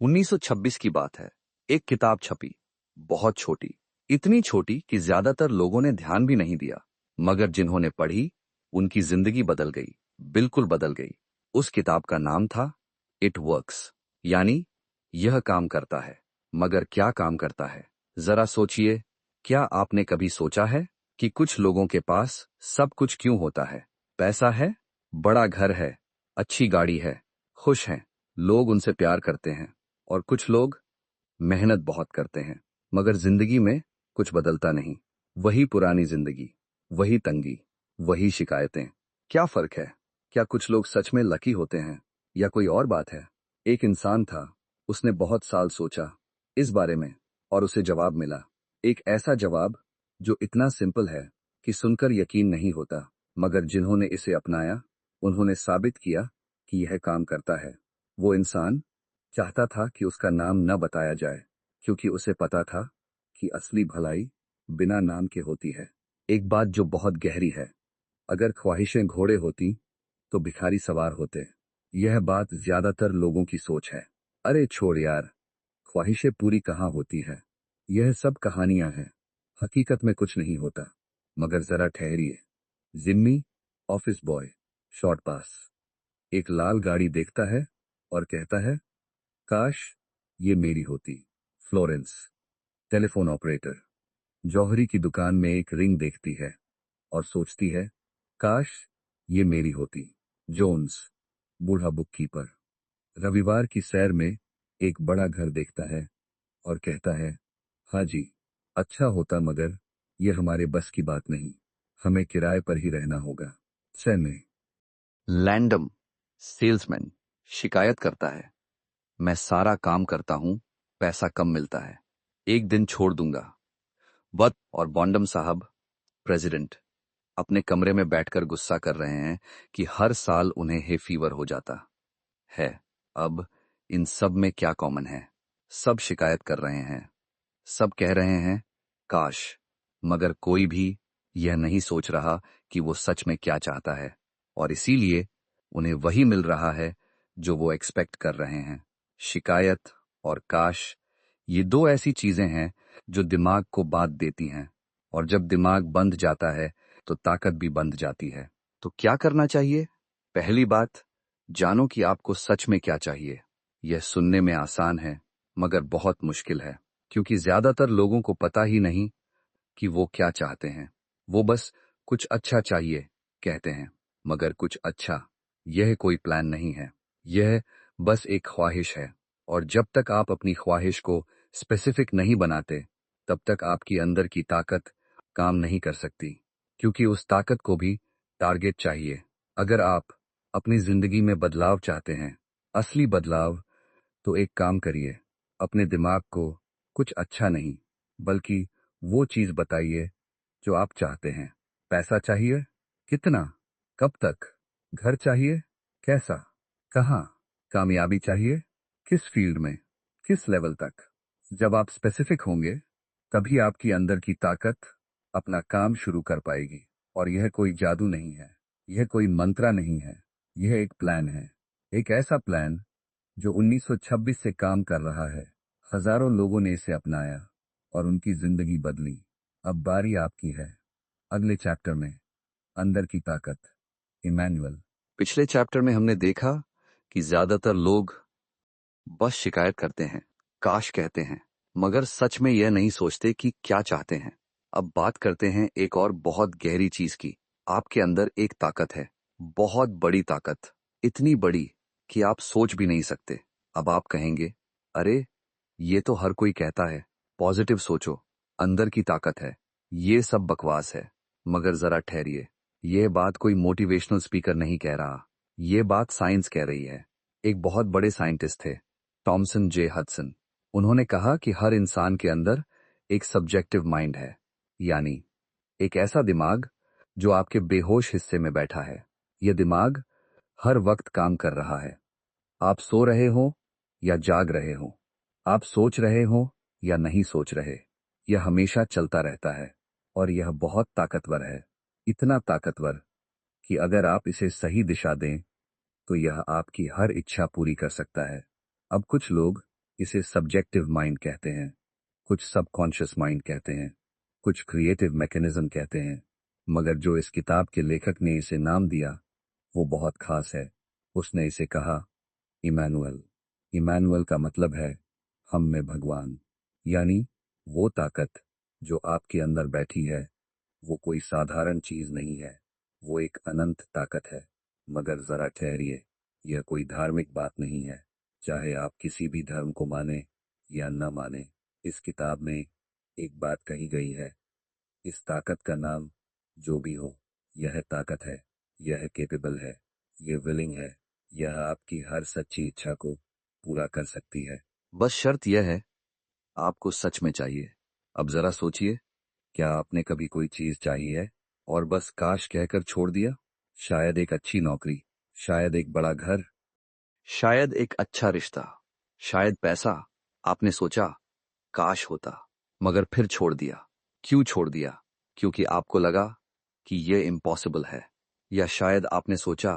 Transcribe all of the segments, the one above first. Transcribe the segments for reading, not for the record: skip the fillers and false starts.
1926 की बात है। एक किताब छपी, बहुत छोटी, इतनी छोटी कि ज्यादातर लोगों ने ध्यान भी नहीं दिया। मगर जिन्होंने पढ़ी, उनकी जिंदगी बदल गई, बिल्कुल बदल गई। उस किताब का नाम था इट वर्क्स, यानी यह काम करता है। मगर क्या काम करता है, जरा सोचिए। क्या आपने कभी सोचा है कि कुछ लोगों के पास सब कुछ क्यों होता है? पैसा है, बड़ा घर है, अच्छी गाड़ी है, खुश हैं, लोग उनसे प्यार करते हैं। और कुछ लोग मेहनत बहुत करते हैं, मगर जिंदगी में कुछ बदलता नहीं। वही पुरानी जिंदगी, वही तंगी, वही शिकायतें। क्या फर्क है? क्या कुछ लोग सच में लकी होते हैं, या कोई और बात है? एक इंसान था, उसने बहुत साल सोचा इस बारे में, और उसे जवाब मिला। एक ऐसा जवाब जो इतना सिंपल है कि सुनकर यकीन नहीं होता, मगर जिन्होंने इसे अपनाया, उन्होंने साबित किया कि यह काम करता है। वो इंसान चाहता था कि उसका नाम न बताया जाए, क्योंकि उसे पता था कि असली भलाई बिना नाम के होती है। एक बात जो बहुत गहरी है, अगर ख्वाहिशें घोड़े होती तो भिखारी सवार होते। यह बात ज्यादातर लोगों की सोच है। अरे छोड़ यार, ख्वाहिशें पूरी कहाँ होती है, यह सब कहानियां हैं, हकीकत में कुछ नहीं होता। मगर जरा ठहरिए। जिम्मी, ऑफिस बॉय, शॉर्ट पास, एक लाल गाड़ी देखता है और कहता है, काश ये मेरी होती। फ्लोरेंस, टेलीफोन ऑपरेटर, जौहरी की दुकान में एक रिंग देखती है और सोचती है, काश ये मेरी होती। जोन्स, बूढ़ा बुक कीपर, रविवार की सैर में एक बड़ा घर देखता है और कहता है, हाँ जी, अच्छा होता, मगर यह हमारे बस की बात नहीं, हमें किराए पर ही रहना होगा। सैन्य लैंडम, सेल्समैन, शिकायत करता है, मैं सारा काम करता हूं, पैसा कम मिलता है, एक दिन छोड़ दूंगा। बट और बॉन्डम साहब, प्रेसिडेंट, अपने कमरे में बैठकर गुस्सा कर रहे हैं कि हर साल उन्हें हे फीवर हो जाता है। अब इन सब में क्या कॉमन है? सब शिकायत कर रहे हैं, सब कह रहे हैं काश, मगर कोई भी यह नहीं सोच रहा कि वो सच में क्या चाहता है। और इसीलिए उन्हें वही मिल रहा है जो वो एक्सपेक्ट कर रहे हैं। शिकायत और काश, ये दो ऐसी चीजें हैं जो दिमाग को बांध देती हैं, और जब दिमाग बंध जाता है तो ताकत भी बंध जाती है। तो क्या करना चाहिए? पहली बात, जानो कि आपको सच में क्या चाहिए। यह सुनने में आसान है, मगर बहुत मुश्किल है, क्योंकि ज्यादातर लोगों को पता ही नहीं कि वो क्या चाहते हैं। वो बस कुछ अच्छा चाहिए कहते हैं, मगर कुछ अच्छा, यह कोई प्लान नहीं है, यह बस एक ख्वाहिश है। और जब तक आप अपनी ख्वाहिश को स्पेसिफिक नहीं बनाते, तब तक आपकी अंदर की ताकत काम नहीं कर सकती, क्योंकि उस ताकत को भी टारगेट चाहिए। अगर आप अपनी जिंदगी में बदलाव चाहते हैं, असली बदलाव, तो एक काम करिए, अपने दिमाग को कुछ अच्छा नहीं, बल्कि वो चीज बताइए जो आप चाहते हैं। पैसा चाहिए? कितना? कब तक? घर चाहिए? कैसा? कहाँ? कामयाबी चाहिए? किस फील्ड में? किस लेवल तक? जब आप स्पेसिफिक होंगे, तभी आपकी अंदर की ताकत अपना काम शुरू कर पाएगी। और यह कोई जादू नहीं है, यह कोई मंत्रा नहीं है, यह एक प्लान है। एक ऐसा प्लान जो 1926 से काम कर रहा है। हजारों लोगों ने इसे अपनाया और उनकी जिंदगी बदली। अब बारी आपकी है। अगले चैप्टर में अंदर की ताकत, इमैनुअल। पिछले चैप्टर में हमने देखा कि ज्यादातर लोग बस शिकायत करते हैं, काश कहते हैं, मगर सच में यह नहीं सोचते कि क्या चाहते हैं। अब बात करते हैं एक और बहुत गहरी चीज की। आपके अंदर एक ताकत है, बहुत बड़ी ताकत, इतनी बड़ी कि आप सोच भी नहीं सकते। अब आप कहेंगे, अरे ये तो हर कोई कहता है, पॉजिटिव सोचो, अंदर की ताकत है, ये सब बकवास है। मगर जरा ठहरिए, यह बात कोई मोटिवेशनल स्पीकर नहीं कह रहा, ये बात साइंस कह रही है। एक बहुत बड़े साइंटिस्ट थे, थॉमसन जे हडसन। उन्होंने कहा कि हर इंसान के अंदर एक सब्जेक्टिव माइंड है, यानी एक ऐसा दिमाग जो आपके बेहोश हिस्से में बैठा है। यह दिमाग हर वक्त काम कर रहा है। आप सो रहे हो या जाग रहे हो, आप सोच रहे हो या नहीं सोच रहे, यह हमेशा चलता रहता है। और यह बहुत ताकतवर है, इतना ताकतवर कि अगर आप इसे सही दिशा दें, तो यह आपकी हर इच्छा पूरी कर सकता है। अब कुछ लोग इसे सब्जेक्टिव माइंड कहते हैं, कुछ सबकॉन्शियस माइंड कहते हैं, कुछ क्रिएटिव मैकेनिज्म कहते हैं। मगर जो इस किताब के लेखक ने इसे नाम दिया वो बहुत खास है। उसने इसे कहा इमैनुअल। इमैनुअल का मतलब है हम में भगवान। यानी वो ताकत जो आपके अंदर बैठी है वो कोई साधारण चीज नहीं है, वो एक अनंत ताकत है। मगर जरा ठहरिए, यह कोई धार्मिक बात नहीं है, चाहे आप किसी भी धर्म को माने या न माने। इस किताब में एक बात कही गई है, इस ताकत का नाम जो भी हो, यह ताकत है, यह केपेबल है, यह विलिंग है, यह आपकी हर सच्ची इच्छा को पूरा कर सकती है। बस शर्त यह है, आपको सच में चाहिए। अब जरा सोचिए, क्या आपने कभी कोई चीज चाहिए है और बस काश कहकर छोड़ दिया? शायद एक अच्छी नौकरी, शायद एक बड़ा घर, शायद एक अच्छा रिश्ता, शायद पैसा। आपने सोचा काश होता, मगर फिर छोड़ दिया। क्यों छोड़ दिया? क्योंकि आपको लगा कि यह इम्पॉसिबल है, या शायद आपने सोचा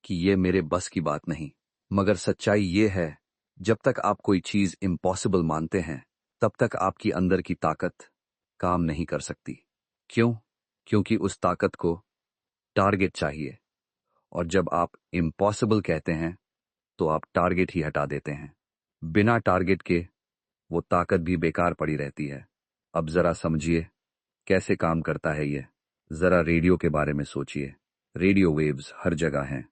कि यह मेरे बस की बात नहीं। मगर सच्चाई यह है, जब तक आप कोई चीज इम्पॉसिबल मानते हैं तब तक आपकी अंदर की ताकत काम नहीं कर सकती। क्यों? क्योंकि उस ताकत को टारगेट चाहिए, और जब आप इम्पॉसिबल कहते हैं तो आप टारगेट ही हटा देते हैं। बिना टारगेट के वो ताकत भी बेकार पड़ी रहती है। अब जरा समझिए कैसे काम करता है ये। जरा रेडियो के बारे में सोचिए। रेडियो वेव्स हर जगह हैं,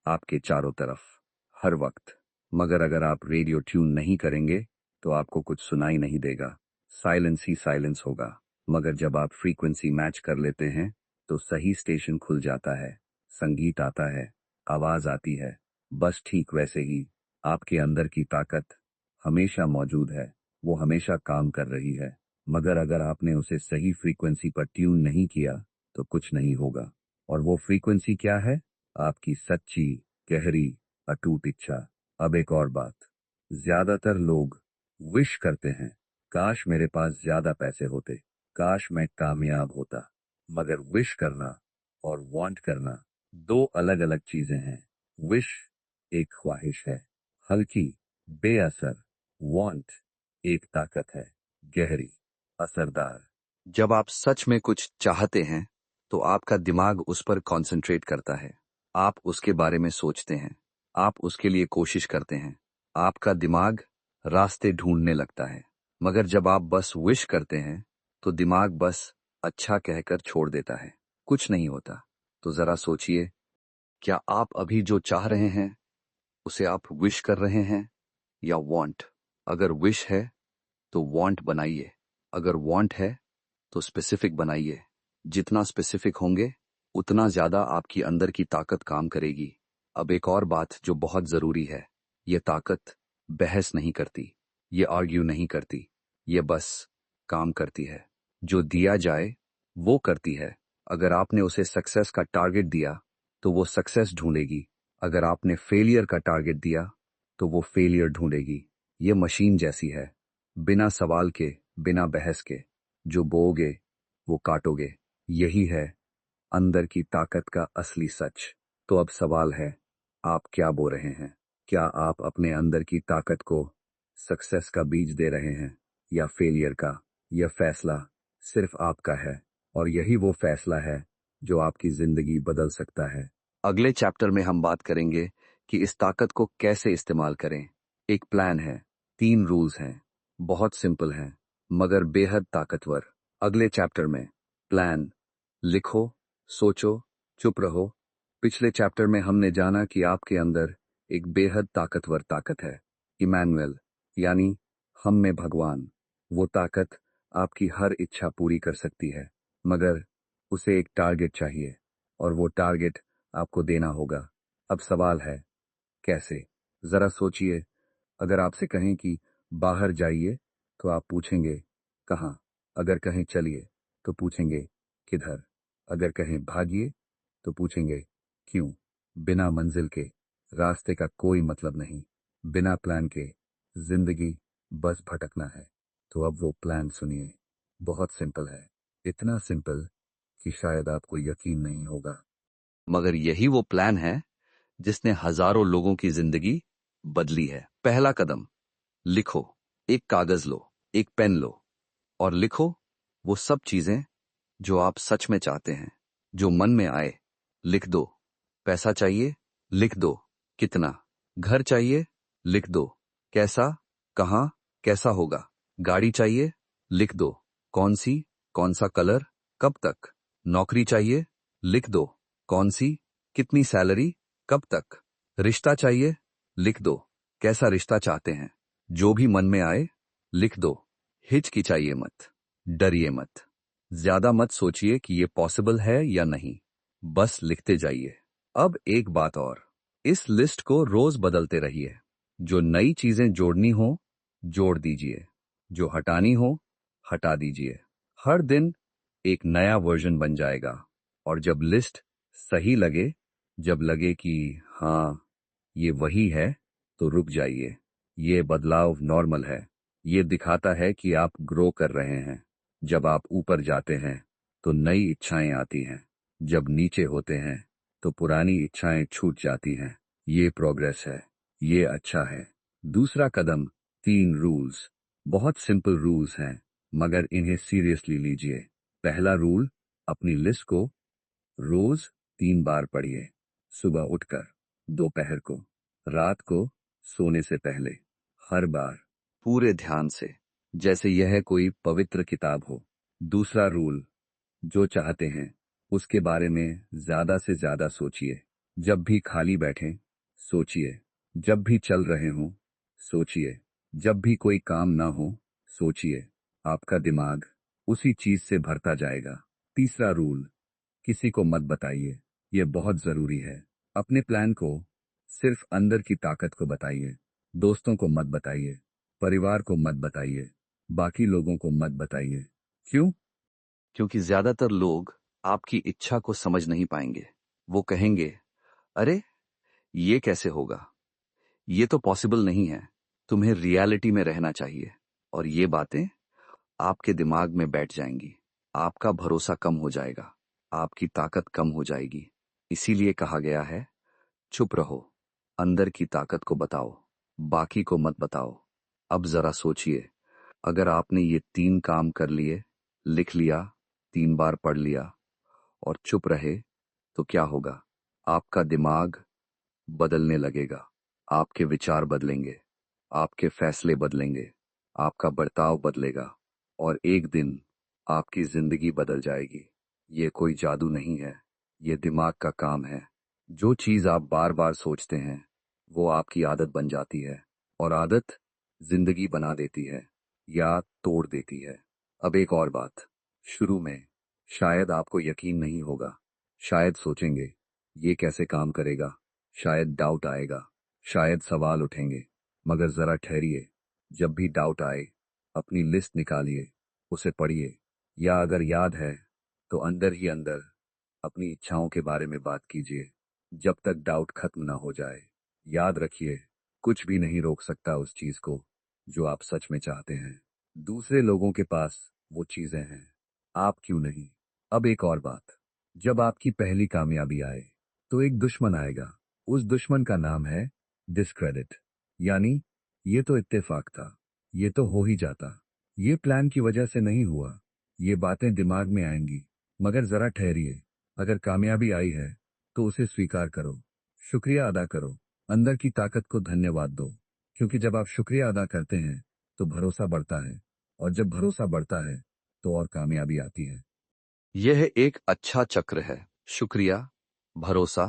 आपके चारों तरफ, हर वक्त। मगर अगर आप रेडियो ट्यून नहीं करेंगे तो आपको कुछ सुनाई नहीं देगा, साइलेंस ही साइलेंस होगा। मगर जब आप फ्रीक्वेंसी मैच कर लेते हैं तो सही स्टेशन खुल जाता है, संगीत आता है, आवाज आती है। बस ठीक वैसे ही आपके अंदर की ताकत हमेशा मौजूद है, वो हमेशा काम कर रही है। मगर अगर आपने उसे सही फ्रीक्वेंसी पर ट्यून नहीं किया तो कुछ नहीं होगा। और वो फ्रीक्वेंसी क्या है? आपकी सच्ची, गहरी, अटूट इच्छा। अब एक और बात, ज्यादातर लोग विश करते हैं, काश मेरे पास ज्यादा पैसे होते, काश मैं कामयाब होता। मगर विश करना और वांट करना दो अलग अलग चीजें हैं। विश एक ख्वाहिश है, हल्की, बेअसर। वांट एक ताकत है, गहरी, असरदार। जब आप सच में कुछ चाहते हैं तो आपका दिमाग उस पर कंसंट्रेट करता है, आप उसके बारे में सोचते हैं, आप उसके लिए कोशिश करते हैं, आपका दिमाग रास्ते ढूंढने लगता है। मगर जब आप बस विश करते हैं तो दिमाग बस अच्छा कहकर छोड़ देता है, कुछ नहीं होता। तो जरा सोचिए, क्या आप अभी जो चाह रहे हैं उसे आप विश कर रहे हैं या वांट? अगर विश है तो वांट बनाइए, अगर वांट है तो स्पेसिफिक बनाइए। जितना स्पेसिफिक होंगे उतना ज्यादा आपकी अंदर की ताकत काम करेगी। अब एक और बात जो बहुत जरूरी है, ये ताकत बहस नहीं करती, ये आर्ग्यू नहीं करती, ये बस काम करती है। जो दिया जाए वो करती है। अगर आपने उसे सक्सेस का टारगेट दिया तो वो सक्सेस ढूंढेगी, अगर आपने फेलियर का टारगेट दिया तो वो फेलियर ढूंढेगी। ये मशीन जैसी है, बिना सवाल के, बिना बहस के, जो बोओगे वो काटोगे। यही है अंदर की ताकत का असली सच। तो अब सवाल है, आप क्या बो रहे हैं? क्या आप अपने अंदर की ताकत को सक्सेस का बीज दे रहे हैं या फेलियर का? यह फैसला सिर्फ आपका है, और यही वो फैसला है जो आपकी जिंदगी बदल सकता है। अगले चैप्टर में हम बात करेंगे कि इस ताकत को कैसे इस्तेमाल करें। एक प्लान है, 3 रूल्स हैं, बहुत सिंपल हैं मगर बेहद ताकतवर। अगले चैप्टर में प्लान, लिखो, सोचो, चुप रहो। पिछले चैप्टर में हमने जाना कि आपके अंदर एक बेहद ताकतवर ताकत है, इमैनुअल, यानी हम में भगवान। वो ताकत आपकी हर इच्छा पूरी कर सकती है, मगर उसे एक टारगेट चाहिए, और वो टारगेट आपको देना होगा। अब सवाल है, कैसे? जरा सोचिए, अगर आपसे कहें कि बाहर जाइए तो आप पूछेंगे कहाँ? अगर कहें चलिए तो पूछेंगे किधर? अगर कहें भागिए तो पूछेंगे क्यों? बिना मंजिल के रास्ते का कोई मतलब नहीं, बिना प्लान के जिंदगी बस भटकना है। तो अब वो प्लान सुनिए, बहुत सिंपल है, इतना सिंपल कि शायद आपको यकीन नहीं होगा। मगर यही वो प्लान है जिसने हजारों लोगों की जिंदगी बदली है। पहला कदम, लिखो, एक कागज लो, एक पेन लो और लिखो वो सब चीजें जो आप सच में चाहते हैं, जो मन में आए। लिख दो। पैसा चाहिए? लिख दो। कितना? घर चाहिए? लिख दो। कैसा? कहाँ? कैसा होगा? गाड़ी चाहिए? लिख दो। कौन सी? कौन सा कलर? कब तक? नौकरी चाहिए? लिख दो। कौन सी? कितनी सैलरी? कब तक? रिश्ता चाहिए? लिख दो। कैसा रिश्ता चाहते हैं? जो भी मन में आए लिख दो। हिचकिचाइए मत, डरिए मत, ज्यादा मत सोचिए कि ये पॉसिबल है या नहीं, बस लिखते जाइए। अब एक बात और, इस लिस्ट को रोज बदलते रहिए। जो नई चीजें जोड़नी हो जोड़ दीजिए, जो हटानी हो हटा दीजिए। हर दिन एक नया वर्जन बन जाएगा। और जब लिस्ट सही लगे, जब लगे कि हाँ ये वही है, तो रुक जाइए। ये बदलाव नॉर्मल है। ये दिखाता है कि आप ग्रो कर रहे हैं। जब आप ऊपर जाते हैं तो नई इच्छाएं आती हैं। जब नीचे होते हैं तो पुरानी इच्छाएं छूट जाती हैं। ये प्रोग्रेस है। ये अच्छा है। दूसरा कदम, 3 रूल्स। बहुत सिंपल रूल्स हैं, मगर इन्हें सीरियसली लीजिए। पहला रूल, अपनी लिस्ट को रोज 3 बार पढ़िए। सुबह उठकर, दोपहर को, रात को सोने से पहले। हर बार पूरे ध्यान से, जैसे यह कोई पवित्र किताब हो। दूसरा रूल, जो चाहते हैं उसके बारे में ज्यादा से ज्यादा सोचिए। जब भी खाली बैठें सोचिए, जब भी चल रहे हों सोचिए, जब भी कोई काम ना हो सोचिए। आपका दिमाग उसी चीज से भरता जाएगा। तीसरा रूल, किसी को मत बताइए। यह बहुत जरूरी है। अपने प्लान को सिर्फ अंदर की ताकत को बताइए। दोस्तों को मत बताइए, परिवार को मत बताइए, बाकी लोगों को मत बताइए। क्यों? क्योंकि ज्यादातर लोग आपकी इच्छा को समझ नहीं पाएंगे। वो कहेंगे, अरे ये कैसे होगा, ये तो पॉसिबल नहीं है। तुम्हें रियलिटी में रहना चाहिए। और ये बातें आपके दिमाग में बैठ जाएंगी। आपका भरोसा कम हो जाएगा, आपकी ताकत कम हो जाएगी। इसीलिए कहा गया है, चुप रहो, अंदर की ताकत को बताओ, बाकी को मत बताओ। अब जरा सोचिए, अगर आपने ये 3 काम कर लिए, लिख लिया, 3 बार पढ़ लिया और चुप रहे, तो क्या होगा? आपका दिमाग बदलने लगेगा। आपके विचार बदलेंगे, आपके फैसले बदलेंगे, आपका बर्ताव बदलेगा और एक दिन आपकी जिंदगी बदल जाएगी। ये कोई जादू नहीं है, ये दिमाग का काम है। जो चीज आप बार बार सोचते हैं वो आपकी आदत बन जाती है और आदत जिंदगी बना देती है या तोड़ देती है। अब एक और बात, शुरू में शायद आपको यकीन नहीं होगा। शायद सोचेंगे ये कैसे काम करेगा, शायद डाउट आएगा, शायद सवाल उठेंगे। मगर जरा ठहरिए। जब भी डाउट आए अपनी लिस्ट निकालिए, उसे पढ़िए, या अगर याद है तो अंदर ही अंदर अपनी इच्छाओं के बारे में बात कीजिए। जब तक डाउट खत्म ना हो जाए, याद रखिए, कुछ भी नहीं रोक सकता उस चीज को जो आप सच में चाहते हैं। दूसरे लोगों के पास वो चीजें हैं, आप क्यों नहीं? अब एक और बात, जब आपकी पहली कामयाबी आए तो एक दुश्मन आएगा। उस दुश्मन का नाम है डिस्क्रेडिट। यानी ये तो इत्तेफाक था, ये तो हो ही जाता, ये प्लान की वजह से नहीं हुआ। ये बातें दिमाग में आएंगी। मगर जरा ठहरिए, अगर कामयाबी आई है तो उसे स्वीकार करो, शुक्रिया अदा करो, अंदर की ताकत को धन्यवाद दो। क्योंकि जब आप शुक्रिया अदा करते हैं तो भरोसा बढ़ता है, और जब भरोसा बढ़ता है तो और कामयाबी आती है। यह एक अच्छा चक्र है। शुक्रिया, भरोसा,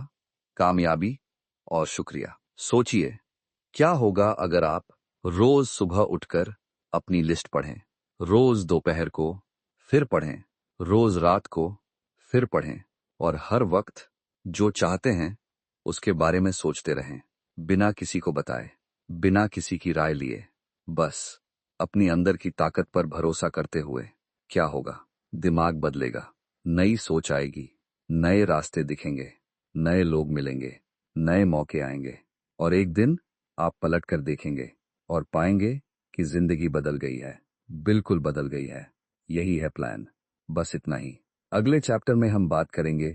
कामयाबी और शुक्रिया। सोचिए, क्या होगा अगर आप रोज सुबह उठकर अपनी लिस्ट पढ़ें, रोज दोपहर को फिर पढ़ें, रोज रात को फिर पढ़ें और हर वक्त जो चाहते हैं उसके बारे में सोचते रहें, बिना किसी को बताए, बिना किसी की राय लिए, बस अपनी अंदर की ताकत पर भरोसा करते हुए। क्या होगा? दिमाग बदलेगा, नई सोच आएगी, नए रास्ते दिखेंगे, नए लोग मिलेंगे, नए मौके आएंगे और एक दिन आप पलट कर देखेंगे और पाएंगे कि जिंदगी बदल गई है, बिल्कुल बदल गई है। यही है प्लान, बस इतना ही। अगले चैप्टर में हम बात करेंगे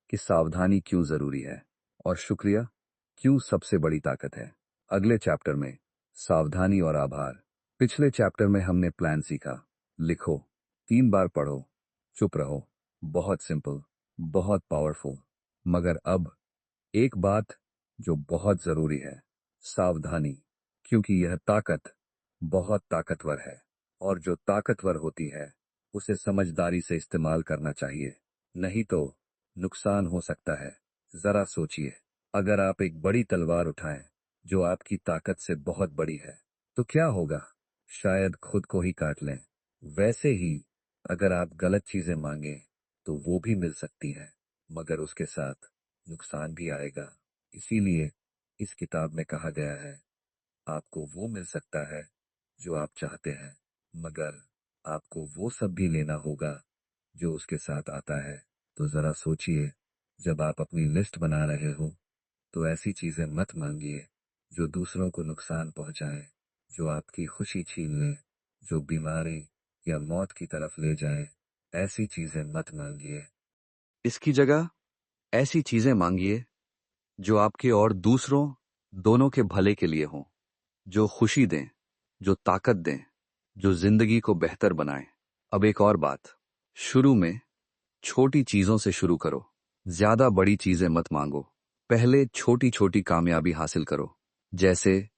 कि सावधानी क्यों जरूरी है और शुक्रिया क्यों सबसे बड़ी ताकत है। अगले चैप्टर में सावधानी और आभार। पिछले चैप्टर में हमने प्लान सीखा। लिखो, 3 बार पढ़ो, चुप रहो। बहुत सिंपल, बहुत पावरफुल। मगर अब एक बात जो बहुत जरूरी है, सावधानी। क्योंकि यह ताकत बहुत ताकतवर है, और जो ताकतवर होती है उसे समझदारी से इस्तेमाल करना चाहिए, नहीं तो नुकसान हो सकता है। जरा सोचिए, अगर आप एक बड़ी तलवार उठाएं जो आपकी ताकत से बहुत बड़ी है, तो क्या होगा? शायद खुद को ही काट लें। वैसे ही अगर आप गलत चीजें मांगे तो वो भी मिल सकती हैं, मगर उसके साथ नुकसान भी आएगा। इसीलिए इस किताब में कहा गया है, आपको वो मिल सकता है जो आप चाहते हैं, मगर आपको वो सब भी लेना होगा जो उसके साथ आता है। तो जरा सोचिए, जब आप अपनी लिस्ट बना रहे हो तो ऐसी चीजें मत मांगिए जो दूसरों को नुकसान पहुंचाए, जो आपकी खुशी छीन ले, जो बीमारी या मौत की तरफ ले जाए। ऐसी चीजें मत मांगिए। इसकी जगह ऐसी चीजें मांगिए जो आपके और दूसरों दोनों के भले के लिए हों, जो खुशी दें, जो ताकत दें, जो जिंदगी को बेहतर बनाए। अब एक और बात, शुरू में छोटी चीजों से शुरू करो। ज्यादा बड़ी चीजें मत मांगो। पहले छोटी छोटी कामयाबी हासिल करो, जैसे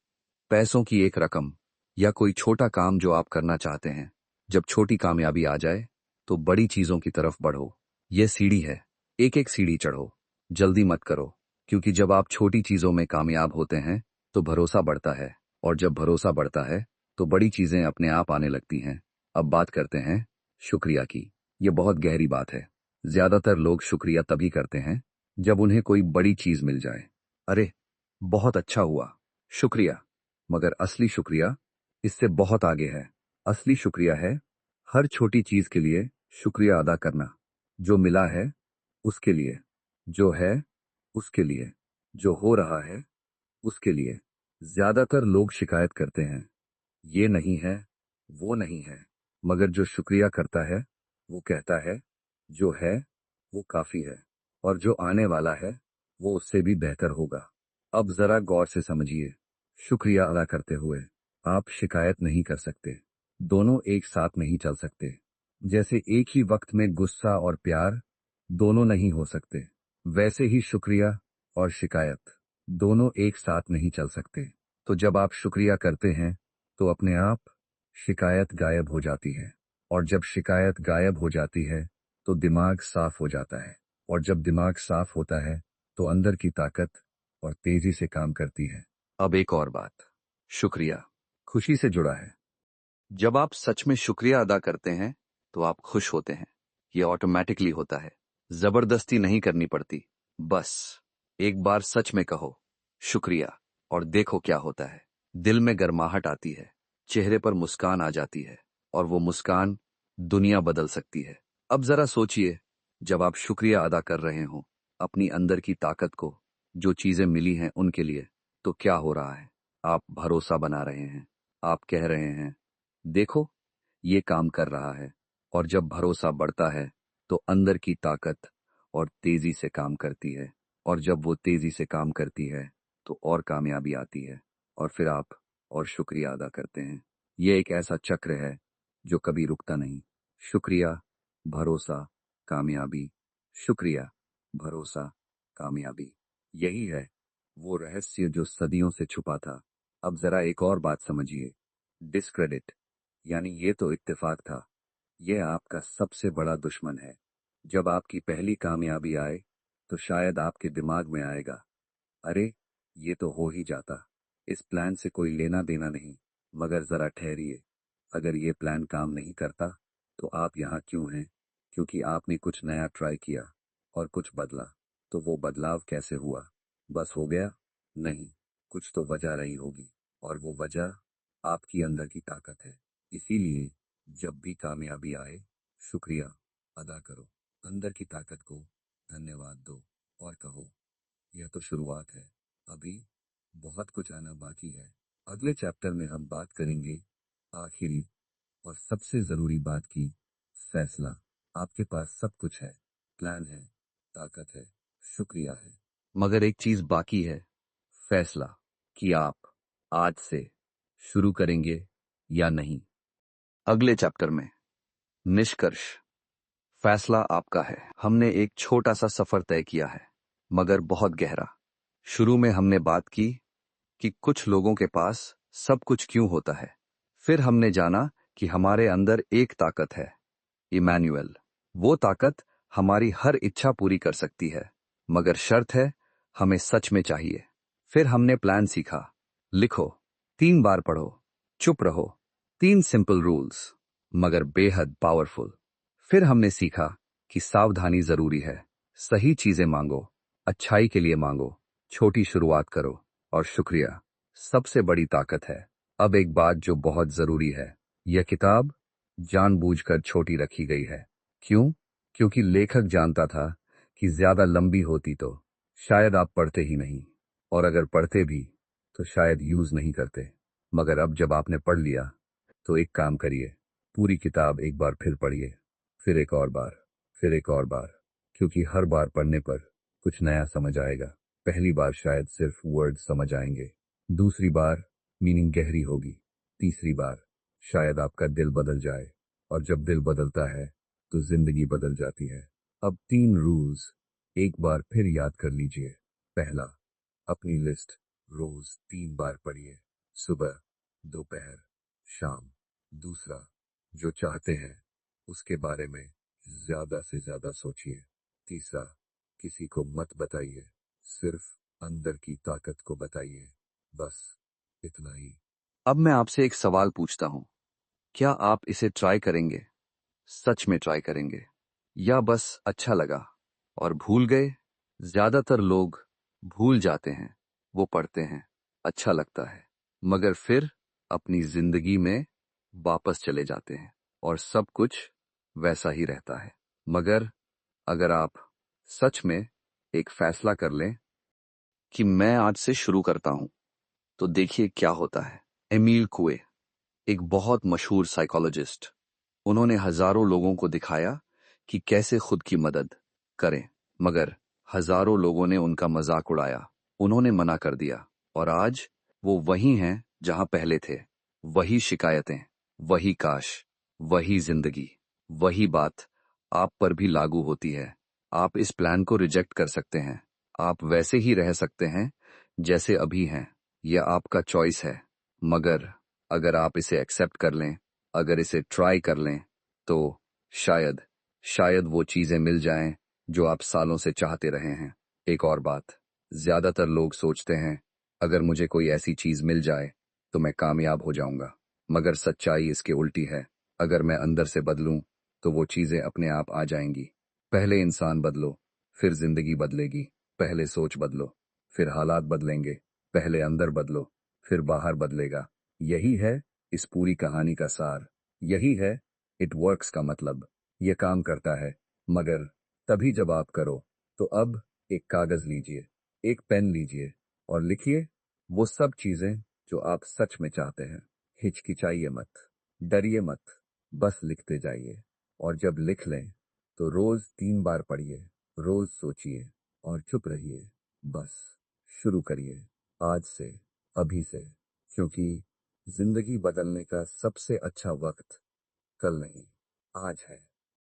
पैसों की एक रकम या कोई छोटा काम जो आप करना चाहते हैं। जब छोटी कामयाबी आ जाए तो बड़ी चीजों की तरफ बढ़ो। यह सीढ़ी है, एक एक सीढ़ी चढ़ो। जल्दी मत करो, क्योंकि जब आप छोटी चीजों में कामयाब होते हैं तो भरोसा बढ़ता है, और जब भरोसा बढ़ता है तो बड़ी चीजें अपने आप आने लगती हैं। अब बात करते हैं शुक्रिया की। यह बहुत गहरी बात है। ज्यादातर लोग शुक्रिया तभी करते हैं जब उन्हें कोई बड़ी चीज मिल जाए। अरे, बहुत अच्छा हुआ, शुक्रिया। मगर असली शुक्रिया इससे बहुत आगे है। असली शुक्रिया है हर छोटी चीज के लिए शुक्रिया अदा करना। जो मिला है उसके लिए, जो है उसके लिए, जो हो रहा है उसके लिए। ज्यादातर लोग शिकायत करते हैं, ये नहीं है, वो नहीं है। मगर जो शुक्रिया करता है वो कहता है, जो है वो काफी है, और जो आने वाला है वो उससे भी बेहतर होगा। अब जरा गौर से समझिए, शुक्रिया अदा करते हुए आप शिकायत नहीं कर सकते। दोनों एक साथ नहीं चल सकते। जैसे एक ही वक्त में गुस्सा और प्यार दोनों नहीं हो सकते, वैसे ही शुक्रिया और शिकायत दोनों एक साथ नहीं चल सकते। तो जब आप शुक्रिया करते हैं तो अपने आप शिकायत गायब हो जाती है, और जब शिकायत गायब हो जाती है तो दिमाग साफ हो जाता है, और जब दिमाग साफ होता है तो अंदर की ताकत और तेजी से काम करती है। अब एक और बात, शुक्रिया खुशी से जुड़ा है। जब आप सच में शुक्रिया अदा करते हैं तो आप खुश होते हैं। यह ऑटोमेटिकली होता है, जबरदस्ती नहीं करनी पड़ती। बस एक बार सच में कहो शुक्रिया, और देखो क्या होता है। दिल में गर्माहट आती है, चेहरे पर मुस्कान आ जाती है, और वो मुस्कान दुनिया बदल सकती है। अब जरा सोचिए, जब आप शुक्रिया अदा कर रहे हो अपनी अंदर की ताकत को, जो चीजें मिली हैं उनके लिए, तो क्या हो रहा है? आप भरोसा बना रहे हैं। आप कह रहे हैं, देखो, ये काम कर रहा है। और जब भरोसा बढ़ता है तो अंदर की ताकत और तेजी से काम करती है, और जब वो तेजी से काम करती है तो और कामयाबी आती है, और फिर आप और शुक्रिया अदा करते हैं। ये एक ऐसा चक्र है जो कभी रुकता नहीं। शुक्रिया, भरोसा, कामयाबी, शुक्रिया, भरोसा, कामयाबी। यही है वो रहस्य जो सदियों से छुपा था। अब जरा एक और बात समझिए, डिस्क्रेडिट, यानी ये तो इत्तेफाक था, यह आपका सबसे बड़ा दुश्मन है। जब आपकी पहली कामयाबी आए तो शायद आपके दिमाग में आएगा, अरे, ये तो हो ही जाता, इस प्लान से कोई लेना देना नहीं। मगर जरा ठहरिए, अगर ये प्लान काम नहीं करता तो आप यहाँ क्यों हैं? क्योंकि आपने कुछ नया ट्राई किया और कुछ बदला। तो वो बदलाव कैसे हुआ? बस हो गया? नहीं, कुछ तो वजह रही होगी, और वो वजह आपकी अंदर की ताकत है। इसीलिए जब भी कामयाबी आए, शुक्रिया अदा करो, अंदर की ताकत को धन्यवाद दो, और कहो, यह तो शुरुआत है, अभी बहुत कुछ आना बाकी है। अगले चैप्टर में हम बात करेंगे आखिरी और सबसे जरूरी बात की, फैसला। आपके पास सब कुछ है, प्लान है, ताकत है, शुक्रिया है, मगर एक चीज बाकी है, फैसला। कि आप आज से शुरू करेंगे या नहीं। अगले चैप्टर में निष्कर्ष। फैसला आपका है। हमने एक छोटा सा सफर तय किया है, मगर बहुत गहरा। शुरू में हमने बात की कि कुछ लोगों के पास सब कुछ क्यों होता है। फिर हमने जाना कि हमारे अंदर एक ताकत है, इमैनुअल। वो ताकत हमारी हर इच्छा पूरी कर सकती है, मगर शर्त है हमें सच में चाहिए। फिर हमने प्लान सीखा। लिखो, 3 बार पढ़ो, चुप रहो। 3 सिंपल रूल्स, मगर बेहद पावरफुल। फिर हमने सीखा कि सावधानी जरूरी है। सही चीजें मांगो, अच्छाई के लिए मांगो, छोटी शुरुआत करो, और शुक्रिया सबसे बड़ी ताकत है। अब एक बात जो बहुत जरूरी है, यह किताब जानबूझकर छोटी रखी गई है। क्यों? क्योंकि लेखक जानता था कि ज्यादा लंबी होती तो शायद आप पढ़ते ही नहीं, और अगर पढ़ते भी तो शायद यूज नहीं करते। मगर अब जब आपने पढ़ लिया तो एक काम करिए, पूरी किताब एक बार फिर पढ़िए, फिर एक और बार, फिर एक और बार, क्योंकि हर बार पढ़ने पर कुछ नया समझ आएगा। पहली बार शायद सिर्फ वर्ड समझ आएंगे, दूसरी बार मीनिंग गहरी होगी, तीसरी बार शायद आपका दिल बदल जाए, और जब दिल बदलता है तो जिंदगी बदल जाती है। अब 3 रूल्स एक बार फिर याद कर लीजिए। पहला, अपनी लिस्ट रोज 3 बार पढ़िए, सुबह, दोपहर, शाम। दूसरा, जो चाहते हैं उसके बारे में ज्यादा से ज्यादा सोचिए। तीसरा, किसी को मत बताइए, सिर्फ अंदर की ताकत को बताइए। बस इतना ही। अब मैं आपसे एक सवाल पूछता हूं, क्या आप इसे ट्राई करेंगे? सच में ट्राई करेंगे, या बस अच्छा लगा और भूल गए? ज्यादातर लोग भूल जाते हैं। वो पढ़ते हैं, अच्छा लगता है, मगर फिर अपनी जिंदगी में वापस चले जाते हैं और सब कुछ वैसा ही रहता है। मगर अगर आप सच में एक फैसला कर लें कि मैं आज से शुरू करता हूं, तो देखिए क्या होता है। एमील कुए, एक बहुत मशहूर साइकोलॉजिस्ट, उन्होंने हजारों लोगों को दिखाया कि कैसे खुद की मदद करें, मगर हजारों लोगों ने उनका मजाक उड़ाया, उन्होंने मना कर दिया, और आज वो वही हैं जहां पहले थे। वही शिकायतें, वही काश, वही जिंदगी। वही बात आप पर भी लागू होती है। आप इस प्लान को रिजेक्ट कर सकते हैं, आप वैसे ही रह सकते हैं जैसे अभी हैं, यह आपका चॉइस है। मगर अगर आप इसे एक्सेप्ट कर लें, अगर इसे ट्राई कर लें, तो शायद शायद वो चीजें मिल जाएं जो आप सालों से चाहते रहे हैं। एक और बात, ज्यादातर लोग सोचते हैं अगर मुझे कोई ऐसी चीज मिल जाए तो मैं कामयाब हो जाऊंगा, मगर सच्चाई इसके उल्टी है। अगर मैं अंदर से बदलूं तो वो चीजें अपने आप आ जाएंगी। पहले इंसान बदलो, फिर जिंदगी बदलेगी। पहले सोच बदलो, फिर हालात बदलेंगे। पहले अंदर बदलो, फिर बाहर बदलेगा। यही है इस पूरी कहानी का सार। यही है इट वर्क्स का मतलब। ये काम करता है, मगर तभी जब आप करो। तो अब एक कागज लीजिए, एक पेन लीजिए, और लिखिए वो सब चीजें जो आप सच में चाहते हैं। हिचकिचाइए मत, डरिए मत, बस लिखते जाइए। और जब लिख लें तो रोज 3 बार पढ़िए, रोज सोचिए, और चुप रहिए। बस शुरू करिए आज से, अभी से, क्योंकि जिंदगी बदलने का सबसे अच्छा वक्त कल नहीं, आज है।